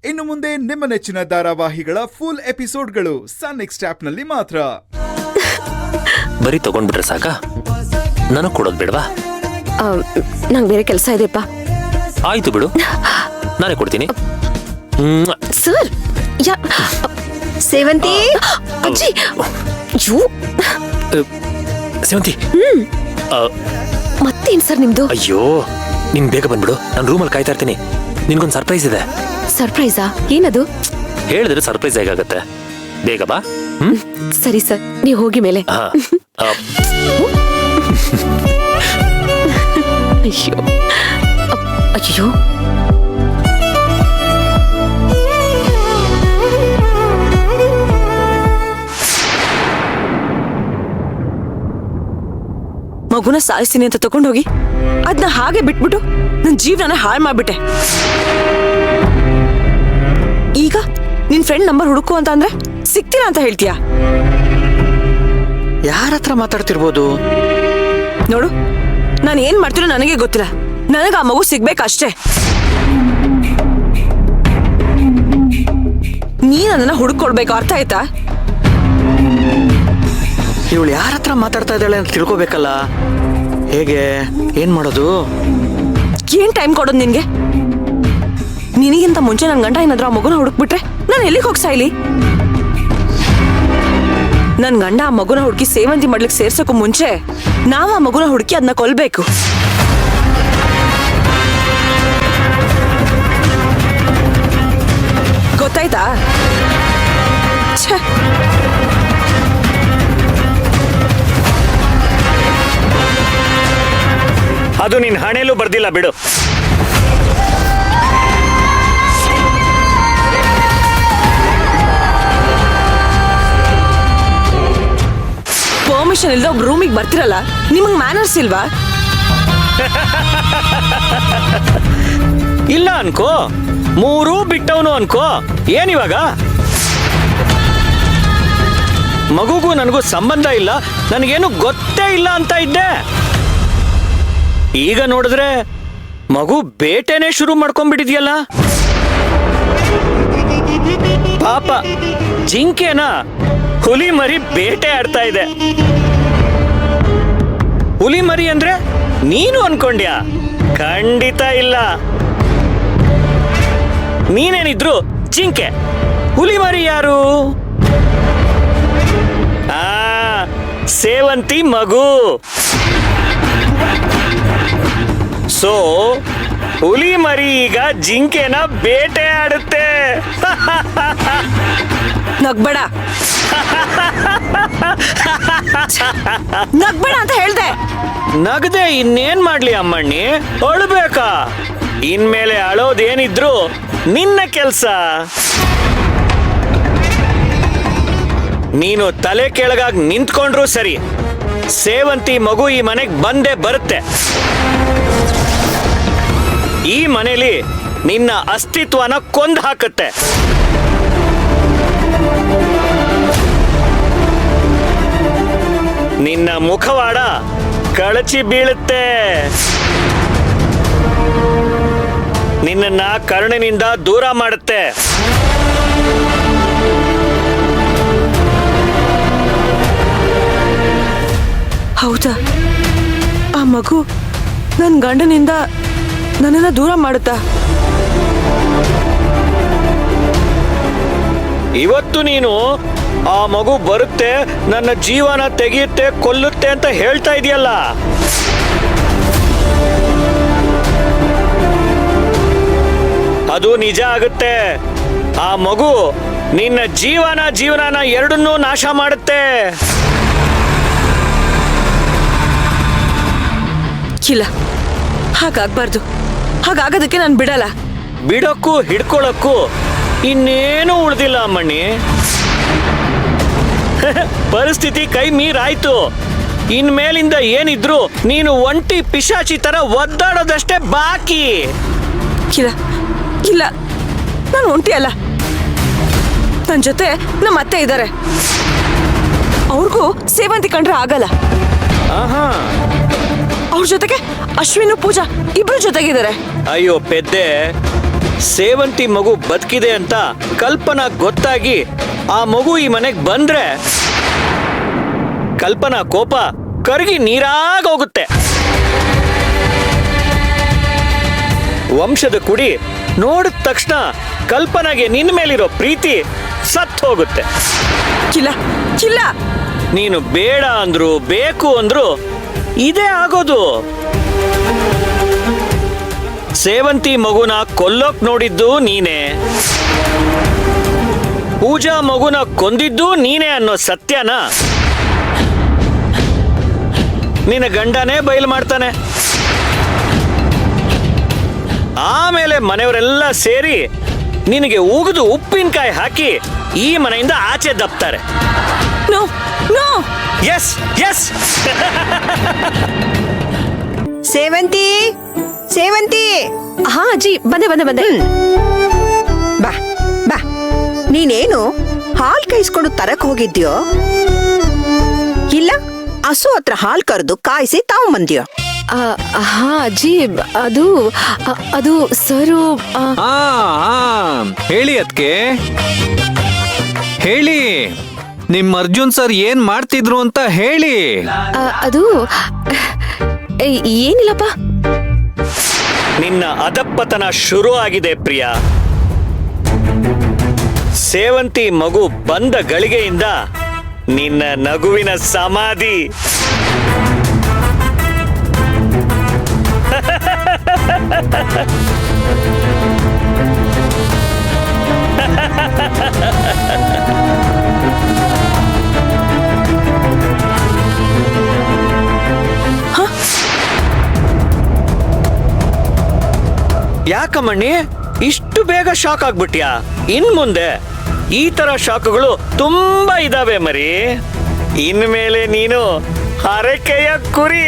ಇನ್ನು ಮುಂದೆ ನಿಮ್ಮ ನೆಚ್ಚಿನ ಧಾರಾವಾಹಿಗಳ ಫುಲ್ ಎಪಿಸೋಡ್ಗಳು ಸನ್ ನೆಕ್ಸ್ಟ್ ಆಪ್ನಲ್ಲಿ ಮಾತ್ರ. ಬರೀ ತಗೊಂಡ್ಬಿಟ್ರೆ ಸಾಕ, ನನಗೆ ಕೊಡೋದು ಬೇಡವಾ? ನಂಗೆ ಬೇರೆ ಕೆಲಸ ಇದೆಪ್ಪ. ಆಯ್ತು ಬಿಡು, ನಾನೇ ಕೊಡ್ತೀನಿ. ಸರ್, ಸೇವಂತಿ ಅಜ್ಜಿ, ಸೇವಂತಿ, ಮತ್ತೇನ್ ಸರ್ ನಿಮ್ದು? ಅಯ್ಯೋ, ನೀನ್ ಬೇಗ ಬಂದ್ಬಿಡು, ನಾನು ರೂಮಲ್ಲಿ ಕಾಯ್ತಾ ಇರ್ತೀನಿ. ನಿನ್ಗೊಂದು ಸರ್ಪ್ರೈಸ್ ಇದೆ. ಸರ್ಪ್ರೈಸಾ? ಏನದು? ಹೇಳಿದ್ರೆ ಸರ್ಪ್ರೈಸ್ ಹೇಗಾಗತ್ತೆ, ಬೇಗ ಬಾ. ಸರಿ ಸರ್, ನೀವು ಹೋಗಿ ಮೇಲೆ. ಅಯ್ಯೋ ಅಯ್ಯೋ, ಮಗುನ ಸಾಯಿಸ್ತೀನಿ ಅಂತ ತಗೊಂಡೋಗಿ ಅದನ್ನ ಹಾಗೆ ಬಿಟ್ಬಿಟ್ಟು ನನ್ನ ಜೀವನ ಹಾಳು ಮಾಡ್ಬಿಟ್ಟೆ. ಈಗ ನಿನ್ ಫ್ರೆಂಡ್ ನಂಬರ್ ಹುಡುಕು ಅಂತ ಅಂದ್ರೆ ಸಿಗ್ತೀರಾ ಅಂತ ಹೇಳ್ತೀಯಾ? ಯಾರ ಹತ್ರ ಮಾತಾಡ್ತಿರ್ಬೋದು? ನೋಡು, ನಾನು ಏನ್ ಮಾಡ್ತೀನೋ ನನಗೆ ಗೊತ್ತಿಲ್ಲ. ನನಗ ಆ ಮಗು ಸಿಗ್ಬೇಕಷ್ಟೇ. ನೀನ್ ಅದನ್ನ ಹುಡುಕೊಡ್ಬೇಕು, ಅರ್ಥ ಆಯ್ತಾ? ಇವಳು ಯಾರ ಹತ್ರ ಮಾತಾಡ್ತಾ ಇದ್ದಾಳೆ ಅಂತ ತಿಳ್ಕೊಬೇಕಲ್ಲ. ಹೇಗೆ, ಏನ್ ಮಾಡೋದು? ಏನ್ ಟೈಮ್ ಕೊಡೋದು ನಿನ್ಗೆ? ನಿನಗಿಂತ ಮುಂಚೆ ನನ್ ಗಂಡ ಏನಾದ್ರೂ ಆ ಮಗುನ ಹುಡುಕ್ಬಿಟ್ರೆ ನಾನು ಎಲ್ಲಿಗೆ ಹೋಗಿ ಸಾಯ್ಲಿ? ನನ್ ಗಂಡ ಆ ಮಗುನ ಹುಡುಕಿ ಸೇವಂತಿ ಮಾಡ್ಲಿಕ್ಕೆ ಸೇರ್ಸೋಕು ಮುಂಚೆ ನಾವ್ ಆ ಮಗುನ ಹುಡುಕಿ ಅದನ್ನ ಕೊಲ್ಬೇಕು. ಗೊತ್ತಾಯ್ತಾ? ಅದು ನಿನ್ ಹಣೆಯಲ್ಲೂ ಬರ್ದಿಲ್ಲ ಬಿಡು. ಪರ್ಮಿಷನ್ ಇಲ್ದ ಒಬ್ಬ ರೂಮಿಗೆ ಬರ್ತಿರಲ್ಲ, ನಿಮಗ್ ಮ್ಯಾನರ್ಸ್ ಇಲ್ವಾ? ಇಲ್ಲ ಅನ್ಕೋ, ಮೂರೂ ಬಿಟ್ಟವನು ಅನ್ಕೋ. ಏನಿವಾಗ? ಮಗುಗೂ ನನಗೂ ಸಂಬಂಧ ಇಲ್ಲ, ನನಗೇನು ಗೊತ್ತೇ ಇಲ್ಲ ಅಂತ ಇದ್ದೆ. ಈಗ ನೋಡಿದ್ರೆ ಮಗು ಬೇಟೆನೆ ಶುರು ಮಾಡ್ಕೊಂಡ್ಬಿಟ್ಟಿದ್ಯಲ್ಲ. ಪಾಪ ಜಿಂಕೆನ ಹುಲಿ ಮರಿ ಬೇಟೆ ಆಡ್ತಾ ಇದೆ. ಹುಲಿ ಮರಿ ಅಂದ್ರೆ ನೀನು ಅನ್ಕೊಂಡ್ಯಾ? ಖಂಡಿತ ಇಲ್ಲ. ನೀನೇನಿದ್ರು ಜಿಂಕೆ, ಹುಲಿ ಮರಿ ಯಾರು? ಸೇವಂತಿ ಮಗು. ಸೊ ಹುಲಿ ಮರಿ ಈಗ ಜಿಂಕೆನ ಬೇಟೆ ಆಡುತ್ತೆ. ನಗ್ಬೇಡ, ನಗ್ಬೇಡ ಅಂತ ಹೇಳ್ದೆ. ನಗದೆ ಇನ್ನೇನ್ ಮಾಡ್ಲಿ ಅಮ್ಮಣ್ಣಿ? ಅಳ್ಬೇಕಾ? ಇನ್ಮೇಲೆ ಅಳೋದೇನಿದ್ರು ನಿನ್ನ ಕೆಲ್ಸ. ನೀನು ತಲೆ ಕೆಳಗಾಗಿ ನಿಂತ್ಕೊಂಡ್ರು ಸರಿ, ಸೇವಂತಿ ಮಗು ಈ ಮನೆಗೆ ಬಂದೇ ಬರುತ್ತೆ. ಈ ಮನೆಯಲ್ಲಿ ನಿನ್ನ ಅಸ್ತಿತ್ವನ ಕೊಂದು ಹಾಕುತ್ತೆ. ನಿನ್ನ ಮುಖವಾಡ ಕಳಚಿ ಬೀಳುತ್ತೆ. ನಿನ್ನನ್ನ ಕರುಣಿನಿಂದ ದೂರ ಮಾಡುತ್ತೆ. ಹೌದಾ? ಆ ಮಗು ನನ್ನ ಗಂಡನಿಂದ ನನ್ನನ್ನ ದೂರ ಮಾಡುತ್ತಾ? ಇವತ್ತು ನೀನು ಆ ಮಗು ಬರುತ್ತೆ, ನನ್ನ ಜೀವನ ತೆಗೆಯುತ್ತೆ, ಕೊಲ್ಲುತ್ತೆ ಅಂತ ಹೇಳ್ತಾ ಇದೆಯಲ್ಲ, ಅದು ನಿಜ ಆಗುತ್ತೆ. ಆ ಮಗು ನಿನ್ನ ಜೀವನ ಎರಡನ್ನೂ ನಾಶ ಮಾಡುತ್ತೆ. ಇಲ್ಲ, ಹಾಗಾಗ್ಬಾರ್ದು. ಹಾಗಾಗೋದಕ್ಕೆ ನಾನು ಬಿಡಲ್ಲ. ಬಿಡಕ್ಕೂ ಹಿಡ್ಕೊಳಕ್ಕೂ ಇನ್ನೇನು ಉಳ್ದಿಲ್ಲ ಅಮ್ಮಣ್ಣಿ. ಪರಿಸ್ಥಿತಿ ಕೈ ಮೀರಾಯ್ತು. ಇನ್ಮೇಲಿಂದ ಏನಿದ್ರು ನೀನು ಒಂಟಿ ಪಿಶಾಚಿ ತರ ಒದ್ದಾಡೋದಷ್ಟೇ ಬಾಕಿ. ಇಲ್ಲ ಇಲ್ಲ, ನಾನು ಒಂಟಿ ಅಲ್ಲ. ನನ್ನ ಜೊತೆ ನಮ್ಮ ಅತ್ತೆ ಇದ್ದಾರೆ. ಅವ್ರಿಗೂ ಸೇವಂತಿ ಕಂಡ್ರೆ ಆಗಲ್ಲ. ಅವ್ರ ಜೊತೆಗೆ ಅಶ್ವಿನು ಪೂಜಾ ಇಬ್ರು ಜೊತೆಗಿದ್ದಾರೆ. ಅಯ್ಯೋ ಪೆದ್ದೆ, ಸೇವಂತಿ ಮಗು ಬದುಕಿದೆ ಅಂತ ಕಲ್ಪನಾ ಗೊತ್ತಾಗಿ ಆ ಮಗು ಈ ಮನೆಗೆ ಬಂದ್ರೆ ಕಲ್ಪನಾ ಕೋಪ ಕರಗಿ ನೀರಾಗೋಗುತ್ತೆ. ವಂಶದ ಕುಡಿ ನೋಡಿದ ತಕ್ಷಣ ಕಲ್ಪನಾಗೆ ನಿನ್ನ ಮೇಲಿರೋ ಪ್ರೀತಿ ಸತ್ತು ಹೋಗುತ್ತೆ. ಚಿಲ್ಲ ಚಿಲ್ಲ, ನೀನು ಬೇಡ ಅಂದ್ರು ಬೇಕು ಅಂದ್ರು ಇದೇ ಆಗೋದು. ಸೇವಂತಿ ಮಗುನ ಕೊಲ್ಲೋಕ್ ನೋಡಿದ್ದು ನೀನೇ, ಪೂಜಾ ಮಗುನ ಕೊಂದಿದ್ದು ನೀನೇ ಅನ್ನೋ ಸತ್ಯನ ನಿನ್ನ ಗಂಡನೇ ಬಯಲು ಮಾಡ್ತಾನೆ. ಆಮೇಲೆ ಮನೆಯವರೆಲ್ಲ ಸೇರಿ ನಿನಗೆ ಉಗಿದು ಉಪ್ಪಿನಕಾಯಿ ಹಾಕಿ ಈ ಮನೆಯಿಂದ ಆಚೆ ದಬ್ತಾರೆ. No no. Yes yes. Sevanthi, Sevanthi, ಹಾ ಅಜ್ಜಿ, ಬಂದೆ. ಬಾ ಬಾ. ನೀನೇನು ಹಾಲ್ ಕಾಯಿಸ್ಕೊಂಡು ತರಕ್ ಹೋಗಿದ್ಯೋ ಇಲ್ಲ ಹಸು ಹತ್ರ ಹಾಲ್ ಕರೆದು ಕಾಯಿಸಿ ತಗೊಂಬಂದ್ಯೋ? ಹಾ ಅಜ್ಜಿ, ಅದು ಸರು ಹೇಳಿ ಅದ್ಕೆ, ಹೇಳಿ ನಿಮ್ ಅರ್ಜುನ್ ಸರ್ ಏನ್ ಮಾಡ್ತಿದ್ರು ಅಂತ ಹೇಳಿ. ಅದು ಏನಿಲ್ಲಪ್ಪ. ನಿನ್ನ ಅಧಪ್ಪತನ ಶುರು ಆಗಿದೆ ಪ್ರಿಯಾ. ಸೇವಂತಿ ಮಗು ಬಂದ ಗಳಿಗೆಯಿಂದ ನಿನ್ನ ನಗುವಿನ ಸಮಾಧಿ. ಯಾಕಮ್ಮಣ್ಣಿ ಇಷ್ಟು ಬೇಗ ಶಾಕ್ ಆಗ್ಬಿಟ್ಯಾ? ಇನ್ ಮುಂದೆ ಈ ತರ ಶಾಕ್ಗಳು ತುಂಬಾ ಇದಾವೆ ಮರಿ. ಇನ್ಮೇಲೆ ನೀನು ಹರಕೆಯ ಕುರಿ.